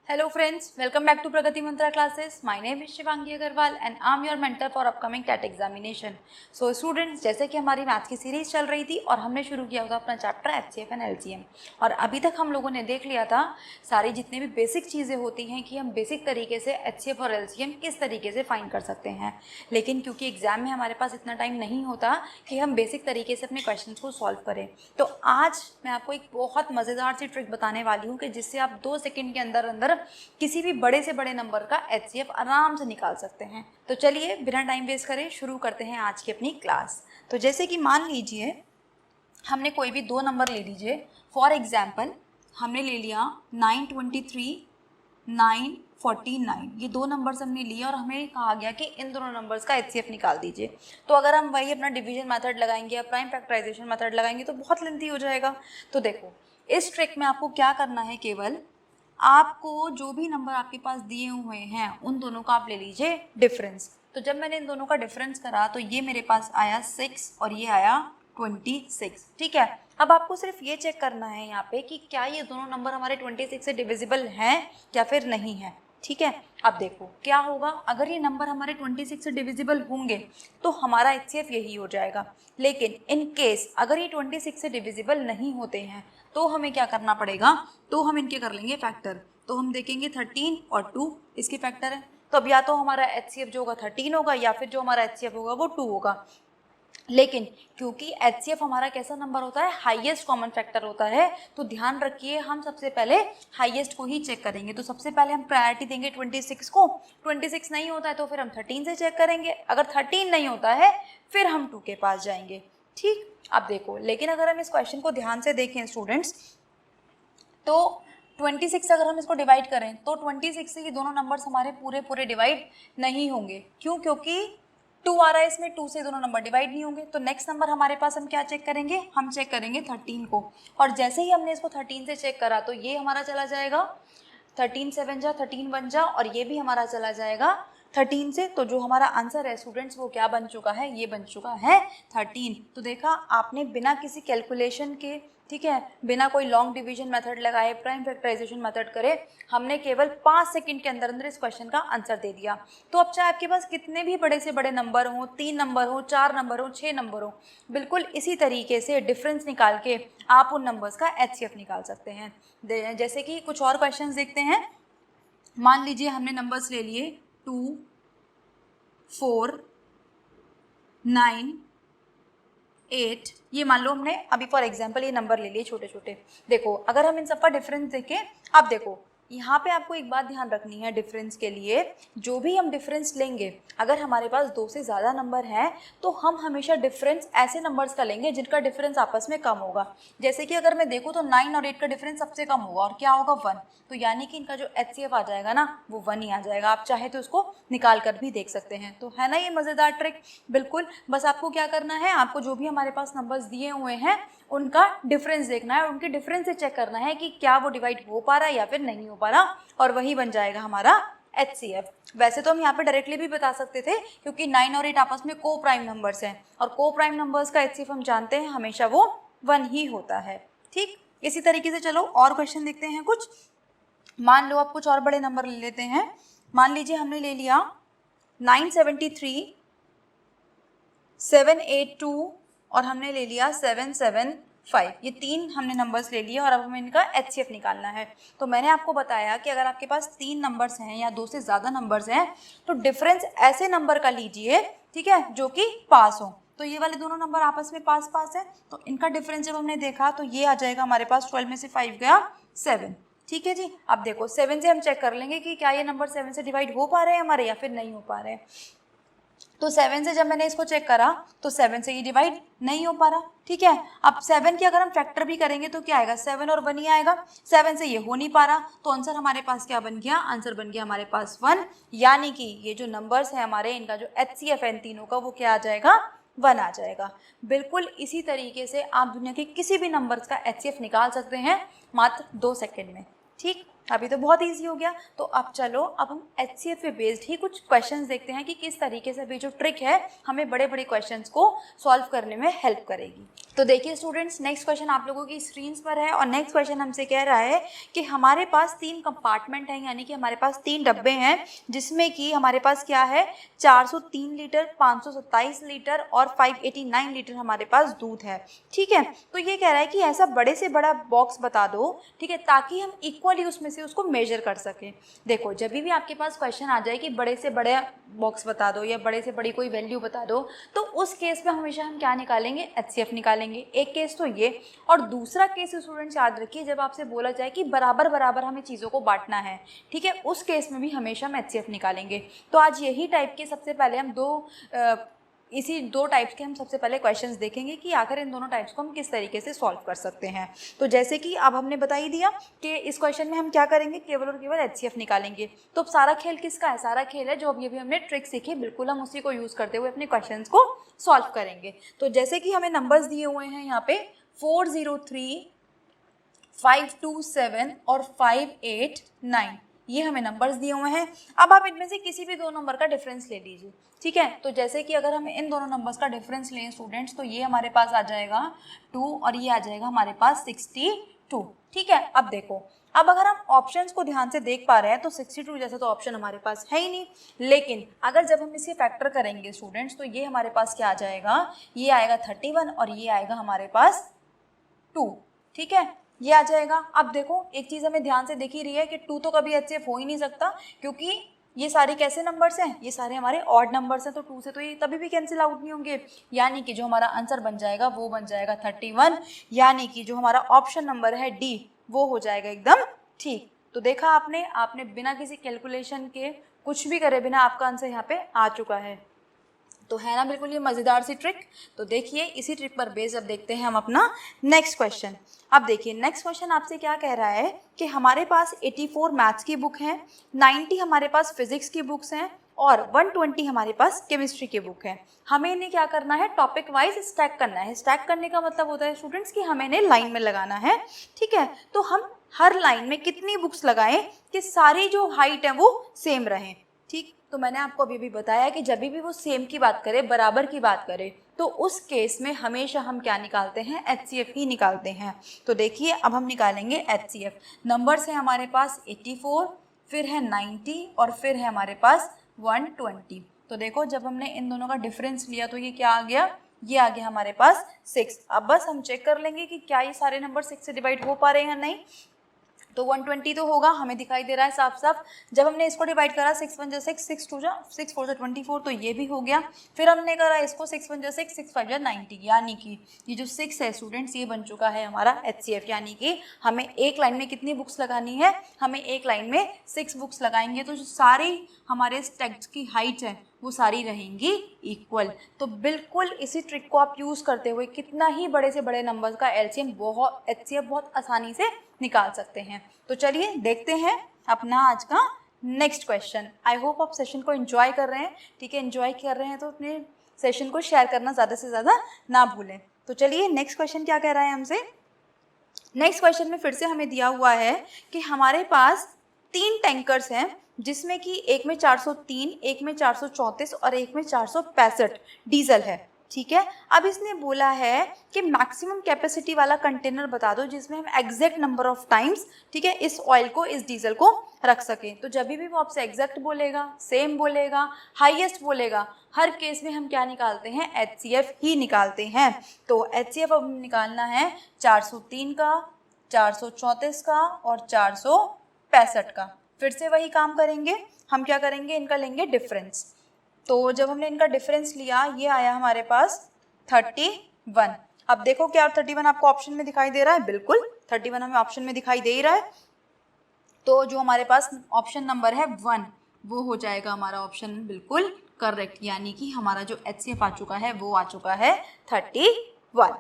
Hello friends, welcome back to Pragati Mantra classes. My name is Shivangi Agarwal and I'm your mentor for upcoming TET examination. So students, जैसे कि हमारी maths की series चल रही थी और हमने शुरू किया था अपना चैप्टर HCF एंड LCM और अभी तक हम लोगों ने देख लिया था सारी जितनी भी बेसिक चीज़ें होती हैं कि हम बेसिक तरीके से HCF और LCM किस तरीके से फाइंड कर सकते हैं। लेकिन क्योंकि एग्जाम में हमारे पास इतना टाइम नहीं होता कि हम बेसिक तरीके से अपने क्वेश्चन को सॉल्व करें, तो आज मैं आपको एक बहुत मज़ेदार सी ट्रिक बताने वाली हूँ कि जिससे आप 2 सेकेंड के अंदर अंदर किसी भी बड़े से बड़े नंबर का HCF आराम से निकाल सकते हैं। तो चलिए बिना टाइम वेस्ट करे शुरू करते हैं आज की अपनी क्लास। तो जैसे कि मान लीजिए हमने कोई भी 2 नंबर ले लीजिए। फॉर एग्जाम्पल हमने ले लिया 923, 949, ये 2 नंबर्स हमने लिए और हमें कहा गया कि इन दोनों नंबर्स का HCF निकाल दीजिए। तो अगर हम वही अपना डिवीजन मेथड लगाएंगे या प्राइम फैक्टराइजेशन मेथड लगाएंगे तो बहुत लेंथी हो जाएगा। तो देखो इस ट्रिक में आपको क्या करना है, केवल आपको जो भी नंबर आपके पास दिए हुए हैं उन दोनों का आप ले लीजिए डिफरेंस। तो जब मैंने इन दोनों का डिफरेंस करा तो ये मेरे पास आया 6 और ये आया 26। ठीक है, अब आपको सिर्फ ये चेक करना है यहाँ पे कि क्या ये दोनों नंबर हमारे 26 से डिविजिबल हैं या फिर नहीं है। ठीक है, अब देखो क्या होगा, अगर ये नंबर हमारे 26 से डिविजिबल होंगे तो हमारा HCF यही हो जाएगा। लेकिन इन केस अगर ये 26 से डिविजिबल नहीं होते हैं तो हमें क्या करना पड़ेगा, तो हम इनके कर लेंगे फैक्टर। तो हम देखेंगे 13 और 2 इसके फैक्टर है, तो अब या तो हमारा HCF जो होगा 13 होगा या फिर जो हमारा HCF होगा वो 2 होगा। लेकिन क्योंकि HCF हमारा कैसा नंबर होता है, हाईएस्ट कॉमन फैक्टर होता है, तो ध्यान रखिए हम सबसे पहले हाईएस्ट को ही चेक करेंगे। तो सबसे पहले हम प्रायोरिटी देंगे 26 को। 26 नहीं होता है तो फिर हम 13 से चेक करेंगे, अगर 13 नहीं होता है फिर हम 2 के पास जाएंगे। ठीक, अब देखो लेकिन अगर हम इस क्वेश्चन को ध्यान से देखें स्टूडेंट्स, तो 26 अगर हम इसको डिवाइड करें तो 26 से ये दोनों नंबर्स हमारे पूरे डिवाइड नहीं होंगे। क्यों? क्योंकि 2 आ रहा है इसमें, 2 से दोनों नंबर डिवाइड नहीं होंगे। तो नेक्स्ट नंबर हमारे पास हम क्या चेक करेंगे, हम चेक करेंगे 13 को। और जैसे ही हमने इसको 13 से चेक करा तो ये हमारा चला जाएगा 13 7 जा 13 1 जा, और ये भी हमारा चला जाएगा 13 से। तो जो हमारा आंसर है स्टूडेंट्स वो क्या बन चुका है, ये बन चुका है 13। तो देखा आपने बिना किसी कैलकुलेशन के, ठीक है, बिना कोई लॉन्ग डिवीजन मेथड लगाए, प्राइम फैक्टराइजेशन मेथड करे, हमने केवल 5 सेकंड के अंदर अंदर इस क्वेश्चन का आंसर दे दिया। तो अब चाहे आपके पास कितने भी बड़े से बड़े नंबर हों, 3 नंबर हो, 4 नंबर हो, 6 नंबर हो, बिल्कुल इसी तरीके से डिफरेंस निकाल के आप उन नंबर्स का HCF निकाल सकते हैं। जैसे कि कुछ और क्वेश्चन देखते हैं। मान लीजिए हमने नंबर्स ले लिए 2, 4, 9, 8, ये मान लो हमने अभी फॉर एग्जाम्पल ये नंबर ले लिए छोटे छोटे। देखो अगर हम इन सबका डिफरेंस देखें, अब देखो यहाँ पे आपको एक बात ध्यान रखनी है, डिफरेंस के लिए जो भी हम डिफरेंस लेंगे, अगर हमारे पास 2 से ज़्यादा नंबर हैं तो हम हमेशा डिफरेंस ऐसे नंबर्स का लेंगे जिनका डिफरेंस आपस में कम होगा। जैसे कि अगर मैं देखूँ तो 9 और 8 का डिफरेंस सबसे कम होगा, और क्या होगा 1, तो यानी कि इनका जो HCF आ जाएगा ना वो 1 ही आ जाएगा। आप चाहे तो उसको निकाल कर भी देख सकते हैं। तो है ना ये मज़ेदार ट्रिक। बिल्कुल, बस आपको क्या करना है, आपको जो भी हमारे पास नंबर्स दिए हुए हैं उनका डिफरेंस देखना है, उनके डिफरेंस से चेक करना है कि क्या वो डिवाइड हो पा रहा है या फिर नहीं हो पा रहा, और वही बन जाएगा हमारा HCF। वैसे तो हम यहाँ पे डायरेक्टली भी बता सकते थे क्योंकि 9 और 8 आपस में को प्राइम नंबर्स हैं, और को प्राइम नंबर्स का HCF हम जानते हैं हमेशा वो 1 ही होता है। ठीक, इसी तरीके से चलो और क्वेश्चन देखते हैं कुछ। मान लो आप कुछ और बड़े नंबर ले लेते हैं। मान लीजिए हमने ले लिया 973, 782 और हमने ले लिया 775। ये 3 हमने नंबर्स ले लिए और अब हमें इनका HCF निकालना है। तो मैंने आपको बताया कि अगर आपके पास 3 नंबर्स हैं या 2 से ज़्यादा नंबर्स हैं तो डिफरेंस ऐसे नंबर का लीजिए, ठीक है, जो कि पास हो। तो ये वाले दोनों नंबर आपस में पास पास है, तो इनका डिफरेंस जब हमने देखा तो ये आ जाएगा हमारे पास 12 में से 5 गया 7। ठीक है जी, अब देखो 7 से हम चेक कर लेंगे कि क्या ये नंबर 7 से डिवाइड हो पा रहे हैं हमारे या फिर नहीं हो पा रहे हैं। तो 7 से जब मैंने इसको चेक करा तो 7 से ये डिवाइड नहीं हो पा रहा। ठीक है, अब 7 की अगर हम फैक्टर भी करेंगे तो क्या आएगा, 7 और 1 ही आएगा। 7 से ये हो नहीं पा रहा, तो आंसर हमारे पास क्या बन गया, आंसर बन गया हमारे पास 1, यानी कि ये जो नंबर्स हैं हमारे, इनका जो HCF है इन तीनों का वो क्या आ जाएगा, 1 आ जाएगा। बिल्कुल इसी तरीके से आप दुनिया के किसी भी नंबर्स का HCF निकाल सकते हैं मात्र 2 सेकेंड में। ठीक, अभी तो बहुत ईजी हो गया। तो अब चलो, अब हम HCF पे बेस्ड ही कुछ क्वेश्चंस देखते हैं कि किस तरीके से भी जो ट्रिक है हमें बड़े बड़े क्वेश्चंस को सॉल्व करने में हेल्प करेगी। तो देखिए स्टूडेंट्स, नेक्स्ट क्वेश्चन आप लोगों की स्क्रीन पर है और नेक्स्ट क्वेश्चन हमसे कह रहा है कि हमारे पास 3 कंपार्टमेंट हैं, यानी कि हमारे पास 3 डब्बे हैं, जिसमें कि हमारे पास क्या है, 403 लीटर, 527 लीटर और 589 लीटर हमारे पास दूध है। ठीक है, तो ये कह रहा है कि ऐसा बड़े से बड़ा बॉक्स बता दो, ठीक है, ताकि हम इक्वली उसमें से उसको मेजर कर सकें। देखो, जब भी आपके पास क्वेश्चन आ जाए कि बड़े से बड़े बॉक्स बता दो या बड़े से बड़ी कोई वैल्यू बता दो, तो उस केस में हमेशा हम क्या निकालेंगे, HCF निकालेंगे। एक केस तो ये, और दूसरा केस स्टूडेंट्स याद रखिए, जब आपसे बोला जाए कि बराबर बराबर हमें चीज़ों को बांटना है, ठीक है, उस केस में भी हमेशा हम HCF निकालेंगे। तो आज यही टाइप के सबसे पहले हम इसी दो टाइप्स के हम सबसे पहले क्वेश्चंस देखेंगे कि आखिर इन दोनों टाइप्स को हम किस तरीके से सॉल्व कर सकते हैं। तो जैसे कि अब हमने बता ही दिया कि इस क्वेश्चन में हम क्या करेंगे, केवल और केवल HCF निकालेंगे। तो अब सारा खेल किसका है, सारा खेल है जो अभी अभी हमने ट्रिक सीखी, बिल्कुल हम उसी को यूज़ करते हुए अपने क्वेश्चंस को सॉल्व करेंगे। तो जैसे कि हमें नंबर्स दिए हुए हैं यहाँ पे 403, 527 और 589, ये हमें नंबर्स दिए हुए हैं। अब आप इनमें से किसी भी दो नंबर का डिफरेंस ले लीजिए। ठीक है, तो जैसे कि अगर हम इन दोनों नंबर्स का डिफरेंस लें स्टूडेंट्स, तो ये हमारे पास आ जाएगा 2 और ये आ जाएगा हमारे पास 62। ठीक है, अब देखो, अब अगर हम ऑप्शंस को ध्यान से देख पा रहे हैं तो 62 जैसा तो ऑप्शन हमारे पास है ही नहीं, लेकिन अगर जब हम इसे फैक्टर करेंगे स्टूडेंट्स, तो ये हमारे पास क्या आ जाएगा, ये आएगा 31 और ये आएगा हमारे पास 2। ठीक है, ये आ जाएगा। अब देखो, एक चीज़ हमें ध्यान से दिख ही रही है कि 2 तो कभी HCF हो ही नहीं सकता, क्योंकि ये सारे कैसे नंबर्स हैं, ये सारे हमारे ऑड नंबर्स हैं, तो 2 से तो ये कभी भी कैंसिल आउट नहीं होंगे। यानी कि जो हमारा आंसर बन जाएगा वो बन जाएगा 31, यानी कि जो हमारा ऑप्शन नंबर है D वो हो जाएगा एकदम ठीक। तो देखा आपने बिना किसी कैलकुलेशन के, कुछ भी करे बिना, आपका आंसर यहाँ पे आ चुका है। तो है ना बिल्कुल ये मज़ेदार सी ट्रिक। तो देखिए, इसी ट्रिक पर बेस अब देखते हैं हम अपना नेक्स्ट क्वेश्चन। अब देखिए, नेक्स्ट क्वेश्चन आपसे क्या कह रहा है कि हमारे पास 84 मैथ्स की बुक हैं, 90 हमारे पास फिजिक्स की बुक्स हैं और 120 हमारे पास केमिस्ट्री की बुक है। हमें इन्हें क्या करना है, टॉपिक वाइज स्टैक करना है। स्टैक करने का मतलब होता है स्टूडेंट्स कि हमें इन्हें लाइन में लगाना है। ठीक है, तो हम हर लाइन में कितनी बुक्स लगाएं कि सारी जो हाइट है वो सेम रहें। ठीक, तो मैंने आपको अभी भी बताया कि जब भी वो सेम की बात करे, बराबर की बात करे, तो उस केस में हमेशा हम क्या निकालते हैं, HCF ही निकालते हैं। तो देखिए, अब हम निकालेंगे HCF। नंबर्स है हमारे पास 84, फिर है 90 और फिर है हमारे पास 120। तो देखो, जब हमने इन दोनों का डिफरेंस लिया तो ये क्या आ गया, ये आ गया हमारे पास 6। अब बस हम चेक कर लेंगे कि क्या ये सारे नंबर 6 से डिवाइड हो पा रहे हैं या नहीं। तो 120 तो होगा, हमें दिखाई दे रहा है साफ साफ। जब हमने इसको डिवाइड करा, 6 1 6, 6 2 6 4 24, तो ये भी हो गया। फिर हमने करा इसको 6 1 6, 6 5 90, यानी कि ये जो 6 है स्टूडेंट्स, ये बन चुका है हमारा HCF। यानी कि हमें एक लाइन में कितनी बुक्स लगानी है, हमें एक लाइन में 6 बुक्स लगाएंगे, तो जो सारी हमारे टेक्स्ट की हाइट है वो सारी रहेंगी इक्वल। तो बिल्कुल इसी ट्रिक को आप यूज़ करते हुए कितना ही बड़े से बड़े नंबर्स का LCM HCF बहुत आसानी से निकाल सकते हैं। तो चलिए देखते हैं अपना आज का नेक्स्ट क्वेश्चन। आई होप आप सेशन को एंजॉय कर रहे हैं। ठीक है, एंजॉय कर रहे हैं तो अपने सेशन को शेयर करना ज़्यादा से ज़्यादा ना भूलें। तो चलिए, नेक्स्ट क्वेश्चन क्या कह रहा है हमसे। नेक्स्ट क्वेश्चन में फिर से हमें दिया हुआ है कि हमारे पास 3 टैंकर्स हैं, जिसमें कि एक में 403, एक में 434 और एक में 465 डीजल है। ठीक है, अब इसने बोला है कि मैक्सिमम कैपेसिटी वाला कंटेनर बता दो जिसमें हम एग्जैक्ट नंबर ऑफ टाइम्स, ठीक है, इस ऑयल को, इस डीजल को रख सकें। तो जब भी वो आपसे एग्जैक्ट बोलेगा, सेम बोलेगा, हाईएस्ट बोलेगा, हर केस में हम क्या निकालते हैं, HCF ही निकालते हैं। तो HCF अब निकालना है 403 का, 434 का और 465 का। फिर से वही काम करेंगे, हम क्या करेंगे, इनका लेंगे डिफरेंस। तो जब हमने इनका डिफरेंस लिया, ये आया हमारे पास 31। अब देखो, क्या 31 आपको ऑप्शन में दिखाई दे रहा है, बिल्कुल 31 हमें ऑप्शन में दिखाई दे ही रहा है। तो जो हमारे पास ऑप्शन नंबर है 1, वो हो जाएगा हमारा ऑप्शन बिल्कुल करेक्ट, यानी कि हमारा जो HCF आ चुका है वो आ चुका है 31।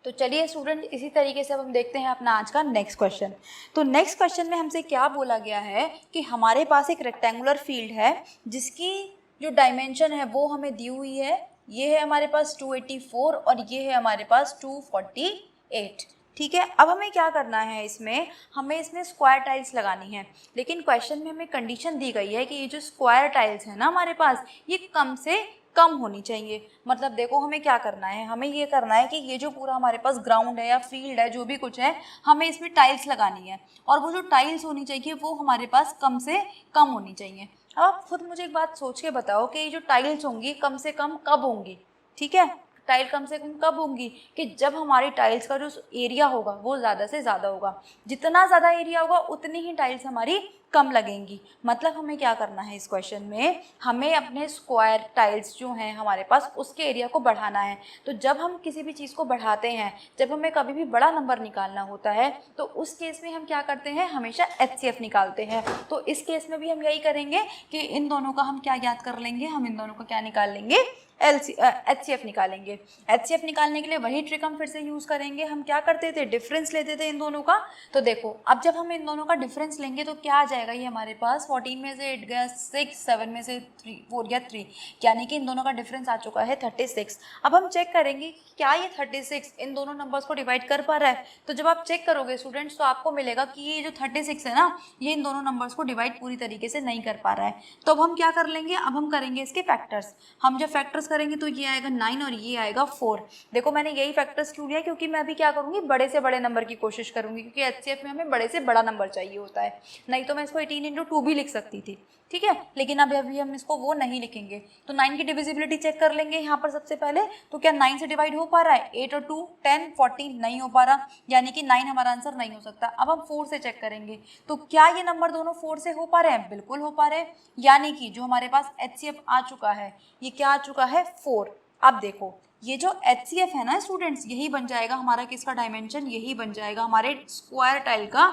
तो चलिए स्टूडेंट, इसी तरीके से अब हम देखते हैं अपना आज का नेक्स्ट क्वेश्चन। तो नेक्स्ट क्वेश्चन में हमसे क्या बोला गया है कि हमारे पास एक रेक्टेंगुलर फील्ड है जिसकी जो डायमेंशन है वो हमें दी हुई है। ये है हमारे पास 284 और ये है हमारे पास 248। ठीक है। अब हमें क्या करना है, इसमें हमें इसमें स्क्वायर टाइल्स लगानी है, लेकिन क्वेश्चन में हमें कंडीशन दी गई है कि ये जो स्क्वायर टाइल्स है ना हमारे पास, ये कम से कम होनी चाहिए। मतलब देखो हमें क्या करना है, हमें ये करना है कि ये जो पूरा हमारे पास ग्राउंड है या फील्ड है, जो भी कुछ है, हमें इसमें टाइल्स लगानी है, और वो जो टाइल्स होनी चाहिए वो हमारे पास कम से कम होनी चाहिए। अब आप खुद मुझे एक बात सोच के बताओ कि ये जो टाइल्स होंगी कम से कम कब होंगी, ठीक है। टाइल कम से कम कब होंगी, कि जब हमारी टाइल्स का जो एरिया होगा वो ज़्यादा से ज़्यादा होगा। जितना ज़्यादा एरिया होगा उतनी ही टाइल्स हमारी कम लगेंगी। मतलब हमें क्या करना है इस क्वेश्चन में, हमें अपने स्क्वायर टाइल्स जो हैं हमारे पास उसके एरिया को बढ़ाना है। तो जब हम किसी भी चीज़ को बढ़ाते हैं, जब हमें कभी भी बड़ा नंबर निकालना होता है, तो उस केस में हम क्या करते हैं, हमेशा HCF निकालते हैं। तो इस केस में भी हम यही करेंगे कि इन दोनों का हम क्या ज्ञात कर लेंगे, हम इन दोनों का क्या निकाल लेंगे, HCF निकालेंगे। HCF निकालने के लिए वही ट्रिक हम फिर से यूज़ करेंगे। हम क्या करते थे, डिफरेंस लेते थे इन दोनों का। तो देखो अब जब हम इन दोनों का डिफरेंस लेंगे तो क्या आ जाएगा, ये हमारे पास 14 में से 8 गया 6, 7 में से 4 गया 3, यानी कि इन दोनों का डिफरेंस आ चुका है 36। अब हम चेक करेंगे कि क्या ये 36 इन दोनों नंबर्स को डिवाइड कर पा रहा है। तो जब आप चेक करोगे स्टूडेंट्स, तो आपको मिलेगा कि ये जो 36 है ना, ये इन दोनों नंबर्स को डिवाइड पूरी तरीके से नहीं कर पा रहा है। तो अब हम क्या कर लेंगे, अब हम करेंगे इसके फैक्टर्स। हम जब फैक्टर्स करेंगे तो ये आएगा 9 और ये आएगा 4। देखो मैंने यही फैक्टर्स क्यों लिया, क्योंकि मैं अभी क्या करूँगी, बड़े से बड़े नंबर की कोशिश करूँगी, क्योंकि HCF में हमें बड़े से बड़ा नंबर चाहिए होता है। नहीं तो मैं इसको 18/2 भी लिख सकती थी, ठीक है, लेकिन अभी हम इसको वो नहीं लिखेंगे। तो 9 की डिविजिबिलिटी चेक कर लेंगे यहाँ पर सबसे पहले। तो क्या 9 से डिवाइड हो पा रहा है, 8 और 2 10 14 नहीं हो पा रहा, यानी कि 9 हमारा आंसर नहीं हो सकता। अब हम 4 से चेक करेंगे, तो क्या ये नंबर दोनों 4 से हो पा रहे हैं, बिल्कुल हो पा रहे हैं, यानी कि जो हमारे पास HCF आ चुका है, ये क्या आ चुका है, 4। अब देखो ये जो HCF है ना स्टूडेंट्स, यही बन जाएगा हमारा किसका डायमेंशन, यही बन जाएगा हमारे स्क्वायर टाइल का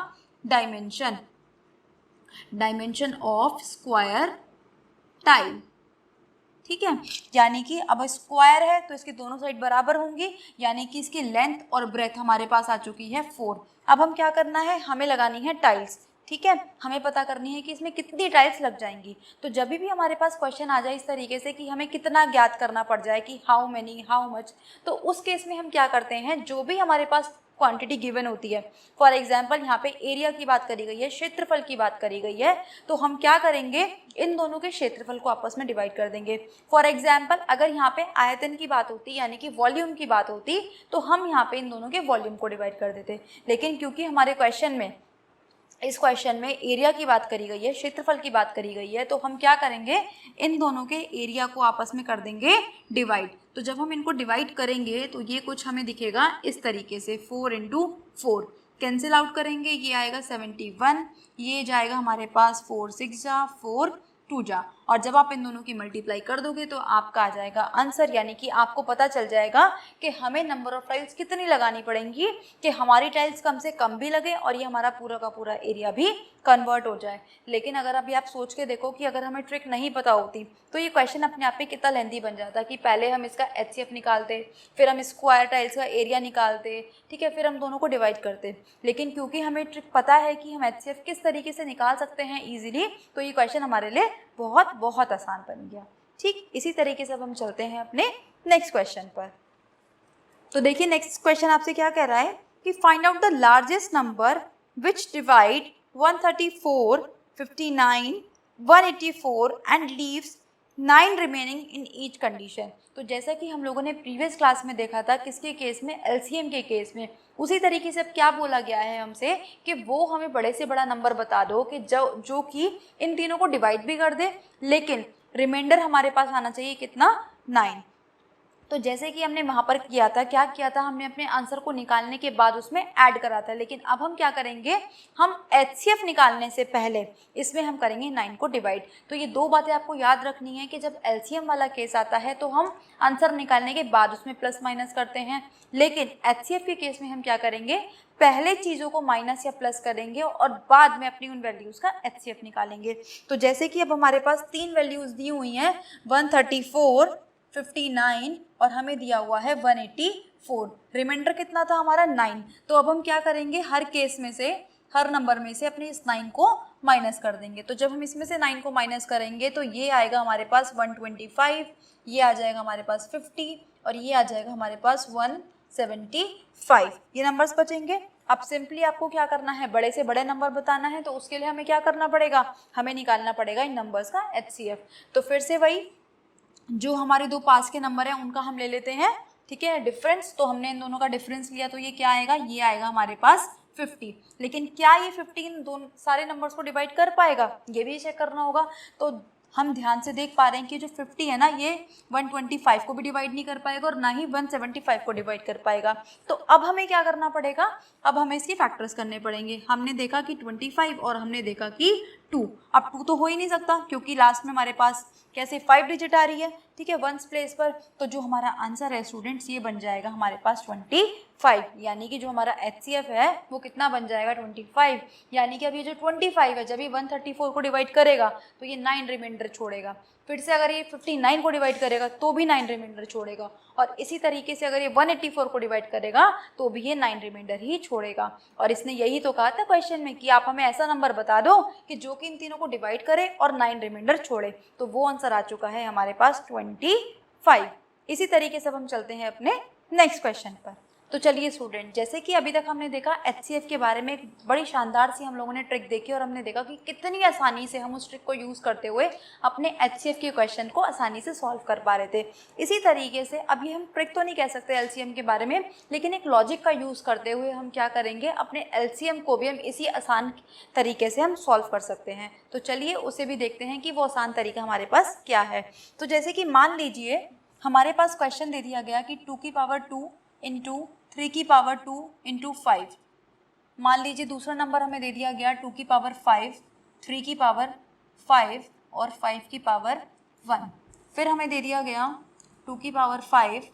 dimension, dimension of square tile, ठीक है। यानी कि अब स्क्वायर है तो इसकी दोनों साइड बराबर होंगी, यानी कि इसकी लेंथ और ब्रेथ हमारे पास आ चुकी है 4। अब हम क्या करना है, हमें लगानी है टाइल्स, ठीक है। हमें पता करनी है कि इसमें कितनी टाइल्स लग जाएंगी। तो जब भी हमारे पास क्वेश्चन आ जाए इस तरीके से कि हमें कितना ज्ञात करना पड़ जाए, कि हाउ मेनी हाउ मच, तो उस केस में हम क्या करते हैं, जो भी हमारे पास क्वांटिटी गिवन होती है, फॉर एग्जाम्पल यहाँ पे एरिया की बात करी गई है, क्षेत्रफल की बात करी गई है, तो हम क्या करेंगे, इन दोनों के क्षेत्रफल को आपस में डिवाइड कर देंगे। फॉर एग्जाम्पल अगर यहाँ पे आयतन की बात होती, यानी कि वॉल्यूम की बात होती, तो हम यहाँ पे इन दोनों के वॉल्यूम को डिवाइड कर देते। लेकिन क्योंकि हमारे क्वेश्चन में, इस क्वेश्चन में एरिया की बात करी गई है, क्षेत्रफल की बात करी गई है, तो हम क्या करेंगे, इन दोनों के एरिया को आपस में कर देंगे डिवाइड। तो जब हम इनको डिवाइड करेंगे तो ये कुछ हमें दिखेगा इस तरीके से, 4 × 4 कैंसिल आउट करेंगे, ये आएगा 71, ये जाएगा हमारे पास 4 6 जा 4 2 जा, और जब आप इन दोनों की मल्टीप्लाई कर दोगे तो आपका आ जाएगा आंसर, यानी कि आपको पता चल जाएगा कि हमें नंबर ऑफ टाइल्स कितनी लगानी पड़ेंगी कि हमारी टाइल्स कम से कम भी लगे और ये हमारा पूरा का पूरा एरिया भी कन्वर्ट हो जाए। लेकिन अगर अभी आप सोच के देखो कि अगर हमें ट्रिक नहीं पता होती तो ये क्वेश्चन अपने आप में कितना लेंथी बन जाता, कि पहले हम इसका HCF निकालते, फिर हम स्क्वायर टाइल्स का एरिया निकालते, ठीक है, फिर हम दोनों को डिवाइड करते। लेकिन क्योंकि हमें ट्रिक पता है कि हम HCF किस तरीके से निकाल सकते हैं ईजिली, तो ये क्वेश्चन हमारे लिए बहुत बहुत आसान बन गया। ठीक इसी तरीके से अब हम चलते हैं अपने नेक्स्ट क्वेश्चन पर। तो देखिए नेक्स्ट क्वेश्चन आपसे क्या कह रहा है कि find out the largest number which divide 134, 59, 184 and leaves 9 remaining in each condition. तो जैसा कि हम लोगों ने प्रीवियस क्लास में देखा था किसके केस में, LCM के केस में, उसी तरीके से अब क्या बोला गया है हमसे कि वो हमें बड़े से बड़ा नंबर बता दो कि जो कि इन तीनों को डिवाइड भी कर दे, लेकिन रिमाइंडर हमारे पास आना चाहिए कितना, 9। तो जैसे कि हमने वहाँ पर किया था, क्या किया था, हमने अपने आंसर को निकालने के बाद उसमें ऐड करा था। लेकिन अब हम क्या करेंगे, हम HCF निकालने से पहले इसमें हम करेंगे 9 को डिवाइड। तो ये दो बातें आपको याद रखनी है कि जब LCM वाला केस आता है तो हम आंसर निकालने के बाद उसमें प्लस माइनस करते हैं, लेकिन HCF के केस में हम क्या करेंगे, पहले चीज़ों को माइनस या प्लस करेंगे और बाद में अपनी उन वैल्यूज़ का HCF निकालेंगे। तो जैसे कि अब हमारे पास 3 वैल्यूज़ दी हुई हैं, 134, 59 और हमें दिया हुआ है 184, रिमाइंडर कितना था हमारा, 9। तो अब हम क्या करेंगे, हर केस में से, हर नंबर में से अपने इस 9 को माइनस कर देंगे। तो जब हम इसमें से 9 को माइनस करेंगे तो ये आएगा हमारे पास 125, ये आ जाएगा हमारे पास 50 और ये आ जाएगा हमारे पास 75, ये नंबर्स बचेंगे। अब सिंपली आपको क्या करना है, बड़े से बड़े नंबर बताना है, तो उसके लिए हमें क्या करना पड़ेगा, हमें निकालना पड़ेगा इन नंबर्स का HCF। तो फिर से वही, जो हमारे दो पास के नंबर हैं उनका हम ले लेते हैं, ठीक है, डिफरेंस। तो हमने इन दोनों का डिफरेंस लिया, तो ये क्या आएगा, ये आएगा हमारे पास 50। लेकिन क्या ये 50 इन दोनों सारे नंबर्स को डिवाइड कर पाएगा, ये भी चेक करना होगा। तो हम ध्यान से देख पा रहे हैं कि जो 50 है ना, ये 125 को भी डिवाइड नहीं कर पाएगा और ना ही 175 को डिवाइड कर पाएगा। तो अब हमें क्या करना पड़ेगा, अब हमें इसके फैक्टर्स करने पड़ेंगे। हमने देखा कि 25 और हमने देखा कि 2। अब 2 तो हो ही नहीं सकता क्योंकि लास्ट में हमारे पास कैसे 5 डिजिट आ रही है, ठीक है, वंस प्लेस पर। तो जो हमारा आंसर है स्टूडेंट्स, ये बन जाएगा हमारे पास 25, यानी कि जो हमारा HCF है वो कितना बन जाएगा, 25। यानी कि अब ये जो 25 है, जब ये 134 को डिवाइड करेगा तो ये 9 रिमाइंडर छोड़ेगा। फिर से अगर ये 59 को डिवाइड करेगा तो भी 9 रिमाइंडर छोड़ेगा, और इसी तरीके से अगर ये 184 को डिवाइड करेगा तो भी ये 9 रिमाइंडर ही छोड़ेगा। और इसने यही तो कहा था क्वेश्चन में कि आप हमें ऐसा नंबर बता दो कि जो कि इन तीनों को डिवाइड करे और 9 रिमाइंडर छोड़े। तो वो आंसर आ चुका है हमारे पास 25। इसी तरीके से अब हम चलते हैं अपने नेक्स्ट क्वेश्चन पर। तो चलिए स्टूडेंट, जैसे कि अभी तक हमने देखा HCF के बारे में एक बड़ी शानदार सी हम लोगों ने ट्रिक देखी, और हमने देखा कि कितनी आसानी से हम उस ट्रिक को यूज़ करते हुए अपने HCF के क्वेश्चन को आसानी से सॉल्व कर पा रहे थे। इसी तरीके से अभी हम ट्रिक तो नहीं कह सकते LCM के बारे में, लेकिन एक लॉजिक का यूज़ करते हुए हम क्या करेंगे, अपने LCM को भी हम इसी आसान तरीके से हम सॉल्व कर सकते हैं। तो चलिए उसे भी देखते हैं कि वो आसान तरीका हमारे पास क्या है। तो जैसे कि मान लीजिए हमारे पास क्वेश्चन दे दिया गया कि 2 की पावर 2 इंटू 3 की पावर 2 इंटू 5। मान लीजिए दूसरा नंबर हमें दे दिया गया 2 की पावर 5, 3 की पावर 5 और 5 की पावर 1। फिर हमें दे दिया गया 2 की पावर 5,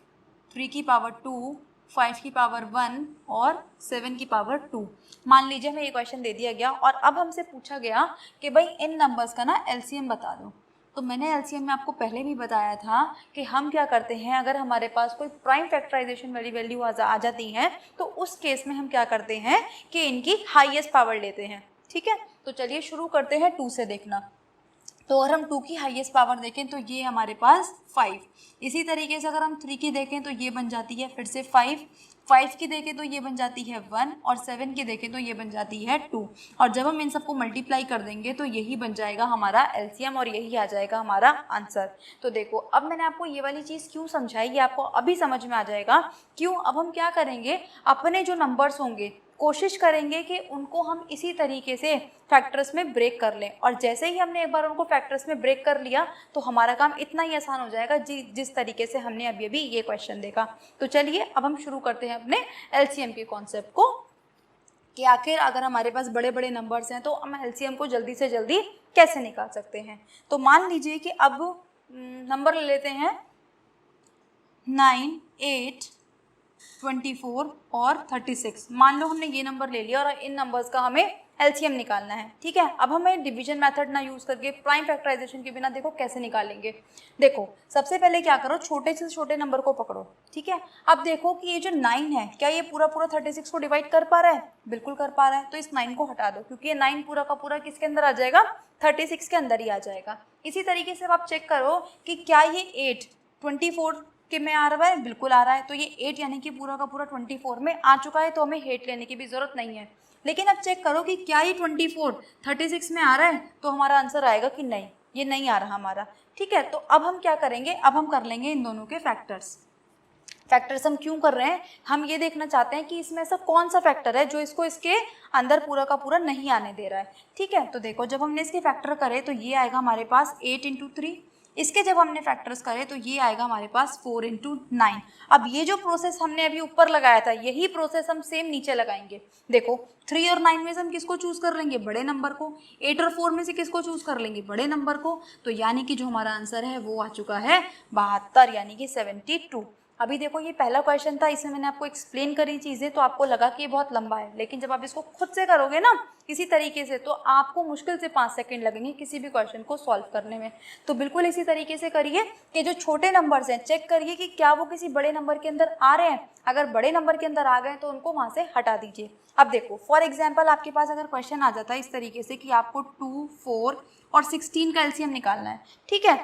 3 की पावर 2, 5 की पावर 1 और 7 की पावर 2। मान लीजिए हमें ये क्वेश्चन दे दिया गया और अब हमसे पूछा गया कि भाई इन नंबर्स का ना LCM बता दो। तो मैंने LCM में आपको पहले भी बताया था कि हम क्या करते हैं, अगर हमारे पास कोई प्राइम फैक्टराइजेशन वाली वैल्यू आ जाती है तो उस केस में हम क्या करते हैं कि इनकी हाईएस्ट पावर लेते हैं, ठीक है। तो चलिए शुरू करते हैं 2 से देखना। तो अगर हम 2 की हाईएस्ट पावर देखें तो ये हमारे पास 5। इसी तरीके से अगर हम 3 की देखें तो ये बन जाती है फिर से 5 की देखें तो ये बन जाती है 1 और 7 की देखें तो ये बन जाती है 2। और जब हम इन सबको मल्टीप्लाई कर देंगे तो यही बन जाएगा हमारा LCM और यही आ जाएगा हमारा आंसर। तो देखो अब मैंने आपको ये वाली चीज़ क्यों समझाई, ये आपको अभी समझ में आ जाएगा क्यों। अब हम क्या करेंगे, अपने जो नंबर्स होंगे कोशिश करेंगे कि उनको हम इसी तरीके से फैक्टर्स में ब्रेक कर लें, और जैसे ही हमने एक बार उनको फैक्टर्स में ब्रेक कर लिया तो हमारा काम इतना ही आसान हो जाएगा जिस तरीके से हमने अभी अभी ये क्वेश्चन देखा। तो चलिए अब हम शुरू करते हैं अपने LCM के कॉन्सेप्ट को कि आखिर अगर हमारे पास बड़े बड़े नंबर्स हैं तो हम LCM को जल्दी से जल्दी कैसे निकाल सकते हैं। तो मान लीजिए कि अब नंबर ले लेते हैं 9, 8, 24 और 36। मान लो हमने ये नंबर ले लिया और इन नंबर्स का हमें LCM निकालना है, ठीक है। अब हमें डिवीजन मेथड ना यूज़ करके प्राइम फैक्टराइजेशन के बिना देखो कैसे निकालेंगे। देखो सबसे पहले क्या करो, छोटे से छोटे नंबर को पकड़ो, ठीक है। अब देखो कि ये जो 9 है क्या ये पूरा 36 को डिवाइड कर पा रहा है, बिल्कुल कर पा रहा है। तो इस 9 को हटा दो क्योंकि ये 9 पूरा का पूरा किसके अंदर आ जाएगा, 36 के अंदर ही आ जाएगा। इसी तरीके से आप चेक करो कि क्या ये 8 24 के में आ रहा है, बिल्कुल आ रहा है। तो ये 8 यानी कि पूरा का पूरा 24 में आ चुका है, तो हमें 8 लेने की भी ज़रूरत नहीं है। लेकिन अब चेक करो कि क्या ये 24 36 में आ रहा है, तो हमारा आंसर आएगा कि नहीं, ये नहीं आ रहा हमारा, ठीक है। तो अब हम क्या करेंगे, अब हम कर लेंगे इन दोनों के फैक्टर्स हम क्यों कर रहे हैं, हम ये देखना चाहते हैं कि इसमें ऐसा कौन सा फैक्टर है जो इसको इसके अंदर पूरा का पूरा नहीं आने दे रहा है, ठीक है। तो देखो जब हमने इसके फैक्टर करे तो ये आएगा हमारे पास 8 × 3। इसके जब हमने फैक्टर्स करे तो ये आएगा हमारे पास 4 × 9। अब ये जो प्रोसेस हमने अभी ऊपर लगाया था यही प्रोसेस हम सेम नीचे लगाएंगे। देखो 3 और 9 में से हम किसको चूज़ कर लेंगे, बड़े नंबर को। 8 और 4 में से किसको चूज़ कर लेंगे, बड़े नंबर को। तो यानी कि जो हमारा आंसर है वो आ चुका है 72, यानी कि 72। अभी देखो ये पहला क्वेश्चन था, इसमें मैंने आपको एक्सप्लेन करी चीज़ें तो आपको लगा कि ये बहुत लंबा है, लेकिन जब आप इसको खुद से करोगे ना इसी तरीके से तो आपको मुश्किल से 5 सेकंड लगेंगे किसी भी क्वेश्चन को सॉल्व करने में। तो बिल्कुल इसी तरीके से करिए कि जो छोटे नंबर्स हैं चेक करिए कि क्या वो किसी बड़े नंबर के अंदर आ रहे हैं। अगर बड़े नंबर के अंदर आ गए तो उनको वहाँ से हटा दीजिए। अब देखो फॉर एग्जाम्पल आपके पास अगर क्वेश्चन आ जाता है इस तरीके से कि आपको 2, 4 और 16 का LCM निकालना है, ठीक है।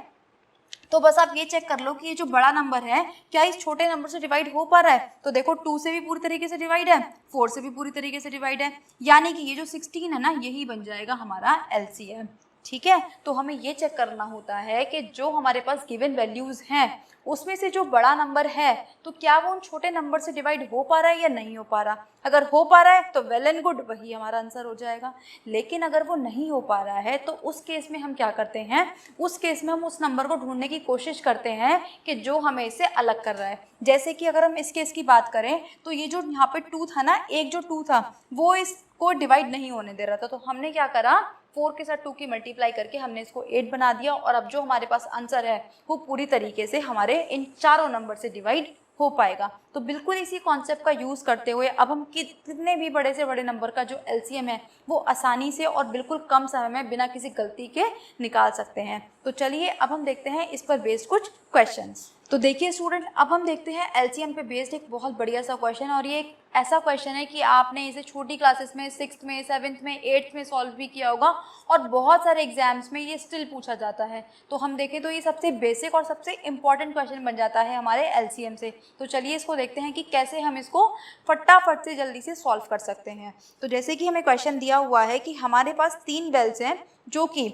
तो बस आप ये चेक कर लो कि ये जो बड़ा नंबर है क्या इस छोटे नंबर से डिवाइड हो पा रहा है। तो देखो 2 से भी पूरी तरीके से डिवाइड है, 4 से भी पूरी तरीके से डिवाइड है, यानी कि ये जो 16 है ना यही बन जाएगा हमारा LCM। ठीक है, तो हमें ये चेक करना होता है कि जो हमारे पास गिवन वैल्यूज़ हैं उसमें से जो बड़ा नंबर है तो क्या वो उन छोटे नंबर से डिवाइड हो पा रहा है या नहीं हो पा रहा। अगर हो पा रहा है तो वेल एंड गुड, वही हमारा आंसर हो जाएगा। लेकिन अगर वो नहीं हो पा रहा है तो उस केस में हम क्या करते हैं, उस केस में हम उस नंबर को ढूंढने की कोशिश करते हैं कि जो हमें इससे अलग कर रहा है। जैसे कि अगर हम इस केस की बात करें तो ये जो यहाँ पे 2 था ना, एक जो 2 था वो इसको डिवाइड नहीं होने दे रहा था, तो हमने क्या करा, 4 के साथ 2 की मल्टीप्लाई करके हमने इसको 8 बना दिया और अब जो हमारे पास आंसर है वो पूरी तरीके से हमारे इन चारों नंबर से डिवाइड हो पाएगा। तो बिल्कुल इसी कॉन्सेप्ट का यूज़ करते हुए अब हम कितने भी बड़े से बड़े नंबर का जो LCM है वो आसानी से और बिल्कुल कम समय में बिना किसी गलती के निकाल सकते हैं। तो चलिए अब हम देखते हैं इस पर बेस्ड कुछ क्वेश्चंस। तो देखिए स्टूडेंट, अब हम देखते हैं LCM पे बेस्ड एक बहुत बढ़िया सा क्वेश्चन, और ये एक ऐसा क्वेश्चन है कि आपने इसे छोटी क्लासेस में 6th में 7th में 8th में सॉल्व भी किया होगा और बहुत सारे एग्जाम्स में ये स्टिल पूछा जाता है। तो हम देखें तो ये सबसे बेसिक और सबसे इम्पॉर्टेंट क्वेश्चन बन जाता है हमारे LCM से। तो चलिए इसको देखते हैं कि कैसे हम इसको फटाफट से जल्दी से सॉल्व कर सकते हैं। तो जैसे कि हमें क्वेश्चन दिया हुआ है कि हमारे पास 3 बेल्स हैं जो कि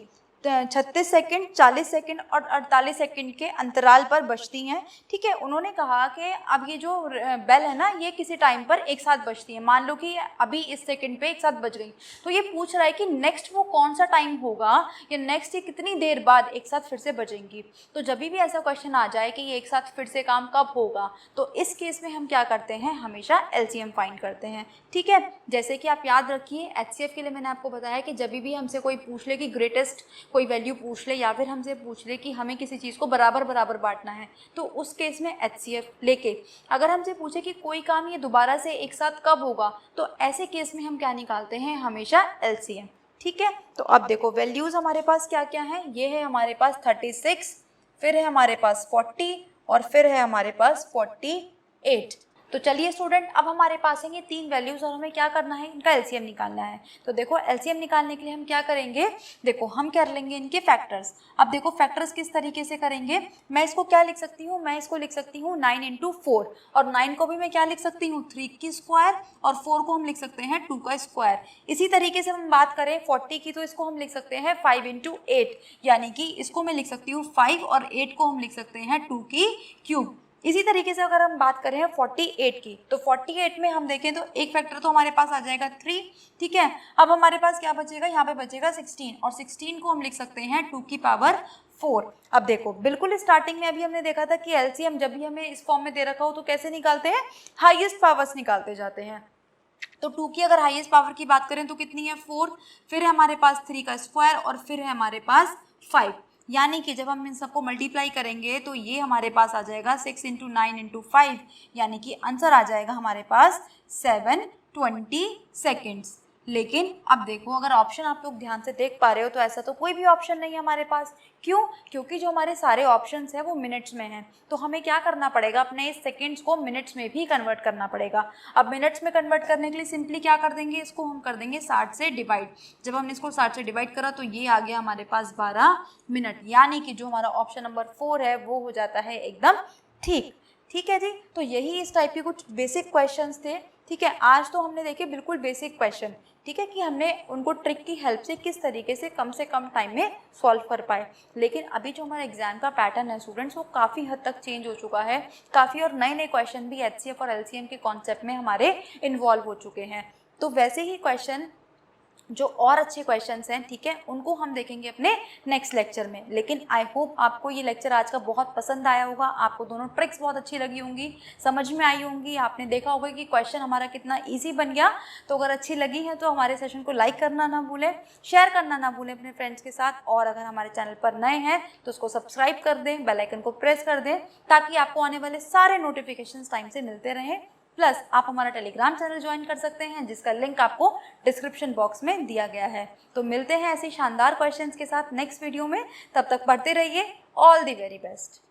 36 सेकंड, 40 सेकंड और 48 सेकंड के अंतराल पर बजती हैं। ठीक है, उन्होंने कहा कि अब ये जो बेल है ना ये किसी टाइम पर एक साथ बजती है। मान लो कि अभी इस सेकंड पे एक साथ बज गई, तो ये पूछ रहा है कि नेक्स्ट वो कौन सा टाइम होगा या नेक्स्ट ये कितनी देर बाद एक साथ फिर से बजेंगी। तो जब भी ऐसा क्वेश्चन आ जाए कि ये एक साथ फिर से काम कब होगा, तो इस केस में हम क्या करते हैं, हमेशा LCM फाइंड करते हैं। ठीक है, जैसे कि आप याद रखिए HCF के लिए मैंने आपको बताया कि जब भी हमसे कोई पूछ ले कि ग्रेटेस्ट कोई वैल्यू पूछ ले या फिर हमसे पूछ ले कि हमें किसी चीज़ को बराबर बराबर बांटना है, तो उस केस में HCF लेके अगर हमसे पूछे कि कोई काम ये दोबारा से एक साथ कब होगा, तो ऐसे केस में हम क्या निकालते हैं, हमेशा LCM। ठीक है, तो अब देखो वैल्यूज़ हमारे पास क्या क्या है, ये है हमारे पास 36, फिर है हमारे पास 40 और फिर है हमारे पास 48। तो चलिए स्टूडेंट, अब हमारे पास हैं ये 3 वैल्यूज़ और हमें क्या करना है, इनका LCM निकालना है। तो देखो LCM निकालने के लिए हम क्या करेंगे, देखो हम कर लेंगे इनके फैक्टर्स। अब देखो फैक्टर्स किस तरीके से करेंगे, मैं इसको क्या लिख सकती हूँ, मैं इसको लिख सकती हूँ 9 × 4, और 9 को भी मैं क्या लिख सकती हूँ 3 की स्क्वायर, और 4 को हम लिख सकते हैं 2 का स्क्वायर। इसी तरीके से हम बात करें 40 की, तो इसको हम लिख सकते हैं 5 × 8, यानी कि इसको मैं लिख सकती हूँ 5 और 8 को हम लिख सकते हैं 2 की क्यूब। इसी तरीके से अगर हम बात करें 48 की, तो 48 में हम देखें तो एक फैक्टर तो हमारे पास आ जाएगा 3। ठीक है, अब हमारे पास क्या बचेगा, यहाँ पे बचेगा 16, और 16 को हम लिख सकते हैं 2 की पावर 4। अब देखो बिल्कुल स्टार्टिंग में अभी हमने देखा था कि LCM जब भी हमें इस फॉर्म में दे रखा हो तो कैसे निकालते हैं, हाईएस्ट पावर्स निकालते जाते हैं। तो 2 की अगर हाईएस्ट पावर की बात करें तो कितनी है 4, फिर है हमारे पास 3 का स्क्वायर और फिर है हमारे पास 5, यानी कि जब हम इन सबको मल्टीप्लाई करेंगे तो ये हमारे पास आ जाएगा 6 × 9 × 5, यानी कि आंसर आ जाएगा हमारे पास 720 सेकेंड्स। लेकिन अब देखो अगर ऑप्शन आप लोग ध्यान से देख पा रहे हो तो ऐसा तो कोई भी ऑप्शन नहीं है हमारे पास। क्यों, क्योंकि जो हमारे सारे ऑप्शंस हैं वो मिनट्स में हैं, तो हमें क्या करना पड़ेगा, अपने इस सेकेंड्स को मिनट्स में भी कन्वर्ट करना पड़ेगा। अब मिनट्स में कन्वर्ट करने के लिए सिंपली क्या कर देंगे, इसको हम कर देंगे 60 से डिवाइड। जब हमने इसको 60 से डिवाइड करा तो ये आ गया हमारे पास 12 मिनट, यानी कि जो हमारा ऑप्शन नंबर 4 है वो हो जाता है एकदम ठीक। ठीक है जी, तो यही इस टाइप के कुछ बेसिक क्वेश्चंस थे। ठीक है, आज तो हमने देखे बिल्कुल बेसिक क्वेश्चन, ठीक है, कि हमने उनको ट्रिक की हेल्प से कम टाइम में सॉल्व कर पाए। लेकिन अभी जो हमारा एग्जाम का पैटर्न है स्टूडेंट्स, वो काफ़ी हद तक चेंज हो चुका है, काफ़ी और नए नए क्वेश्चन भी HCF और LCM के कॉन्सेप्ट में हमारे इन्वॉल्व हो चुके हैं। तो वैसे ही क्वेश्चन जो और अच्छे क्वेश्चंस हैं, ठीक है, उनको हम देखेंगे अपने नेक्स्ट लेक्चर में। लेकिन आई होप आपको ये लेक्चर आज का बहुत पसंद आया होगा, आपको दोनों ट्रिक्स बहुत अच्छी लगी होंगी, समझ में आई होंगी, आपने देखा होगा कि क्वेश्चन हमारा कितना इजी बन गया। तो अगर अच्छी लगी है तो हमारे सेशन को लाइक करना ना भूलें, शेयर करना ना भूलें अपने फ्रेंड्स के साथ, और अगर हमारे चैनल पर नए हैं तो उसको सब्सक्राइब कर दें, बेल आइकन को प्रेस कर दें, ताकि आपको आने वाले सारे नोटिफिकेशंस टाइम से मिलते रहें। प्लस आप हमारा टेलीग्राम चैनल ज्वाइन कर सकते हैं, जिसका लिंक आपको डिस्क्रिप्शन बॉक्स में दिया गया है। तो मिलते हैं ऐसे शानदार क्वेश्चंस के साथ नेक्स्ट वीडियो में, तब तक पढ़ते रहिए। All the very best.